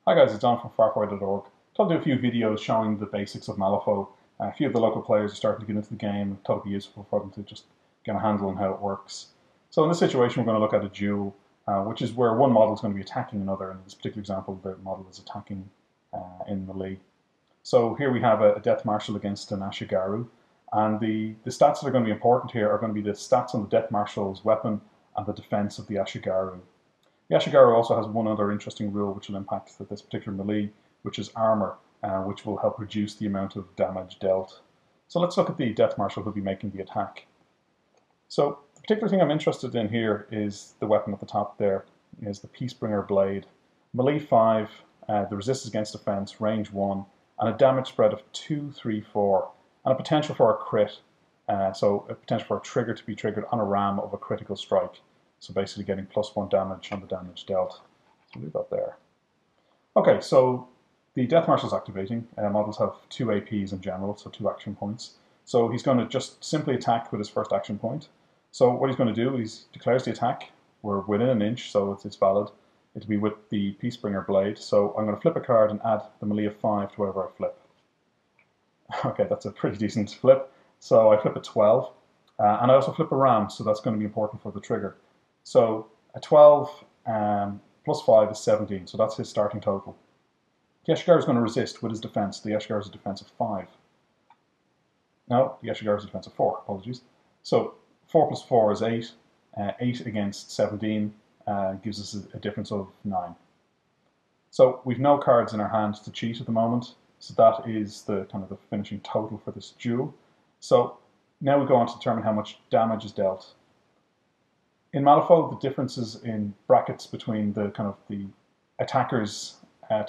Hi guys, it's Don from farfar.org. Thought I'd do a few videos showing the basics of Malifaux. A few of the local players are starting to get into the game. Thought it'd be useful for them to just get a handle on how it works. So in this situation, we're going to look at a duel, which is where one model is going to be attacking another. In this particular example, the model is attacking in melee. So here we have a Death Marshal against an Ashigaru, and the stats that are going to be important here are going to be the stats on the Death Marshal's weapon and the defense of the Ashigaru. The Ashigaru also has one other interesting rule which will impact this particular melee, which is armor, which will help reduce the amount of damage dealt. So let's look at the Death Marshal who'll be making the attack. So the particular thing I'm interested in here is the weapon at the top there, is the Peacebringer Blade. Melee 5, the resistance against defense, range 1, and a damage spread of 2, 3, 4, and a potential for a crit, so a potential for a trigger to be triggered on a ram of a critical strike. So basically getting +1 damage on the damage dealt. So leave that there. Okay, so the Death Marshal's activating. Models have 2 APs in general, so 2 action points. So he's going to just simply attack with his first action point. So what he's going to do is declares the attack. We're within an inch, so it's valid. It'll be with the Peacebringer Blade. So I'm going to flip a card and add the melee of 5 to whatever I flip. Okay, that's a pretty decent flip. So I flip a 12. And I also flip a ram, so that's going to be important for the trigger. So a 12 plus 5 is 17, so that's his starting total. The Ashigaru is going to resist with his defense. The Ashigaru is a defense of 5. No, the Ashigaru is a defense of 4, apologies. So 4 plus 4 is 8. 8 against 17 gives us a difference of 9. So we've no cards in our hand to cheat at the moment, so that is the kind of the finishing total for this duel. So now we go on to determine how much damage is dealt. In Malifaux, the differences in brackets between the kind of the attacker's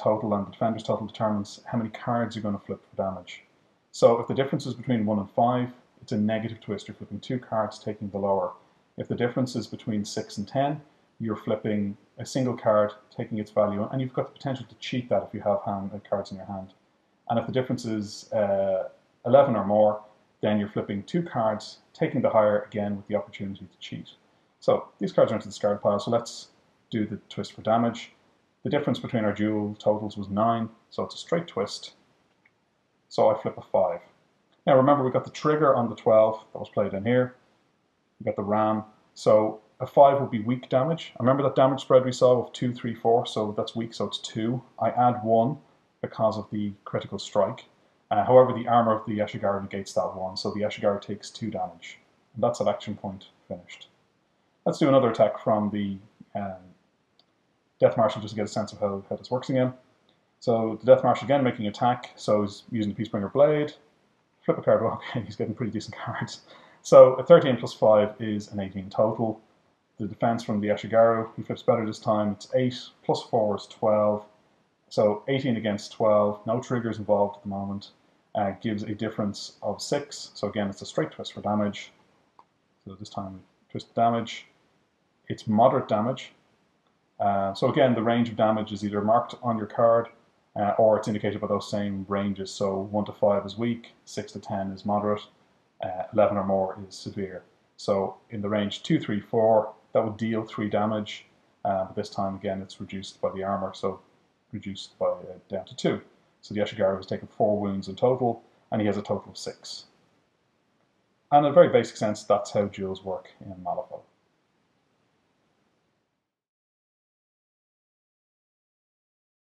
total and the defender's total determines how many cards you're going to flip for damage. So if the difference is between 1 and 5, it's a negative twist. You're flipping 2 cards, taking the lower. If the difference is between 6 and 10, you're flipping a single card, taking its value, and you've got the potential to cheat that if you have cards in your hand. And if the difference is 11 or more, then you're flipping 2 cards, taking the higher again with the opportunity to cheat. So these cards are into the discard pile, so let's do the twist for damage. The difference between our duel totals was 9, so it's a straight twist. So I flip a 5. Now remember, we got the trigger on the 12 that was played in here. We got the ram, so a 5 would be weak damage. Remember that damage spread we saw of 2, 3, 4, so that's weak, so it's 2. I add 1 because of the critical strike. However, the armor of the Ashigaru negates that 1, so the Ashigaru takes 2 damage. And that's at action point finished. Let's do another attack from the Death Marshal just to get a sense of how this works again. So the Death Marshal again making an attack, so he's using the Peacebringer Blade. Flip a card, well, okay, he's getting pretty decent cards. So a 13 plus 5 is an 18 total. The defense from the Ashigaru, he flips better this time, it's 8, plus 4 is 12. So 18 against 12, no triggers involved at the moment, gives a difference of 6. So again, it's a straight twist for damage. So this time we twist damage. It's moderate damage. So again, the range of damage is either marked on your card or it's indicated by those same ranges. So 1 to 5 is weak, 6 to 10 is moderate, 11 or more is severe. So in the range 2, 3, 4, that would deal 3 damage. But this time again, it's reduced by the armor, so reduced by down to 2. So the Ashigaru has taken 4 wounds in total, and he has a total of 6. And in a very basic sense, that's how duels work in Malifaux.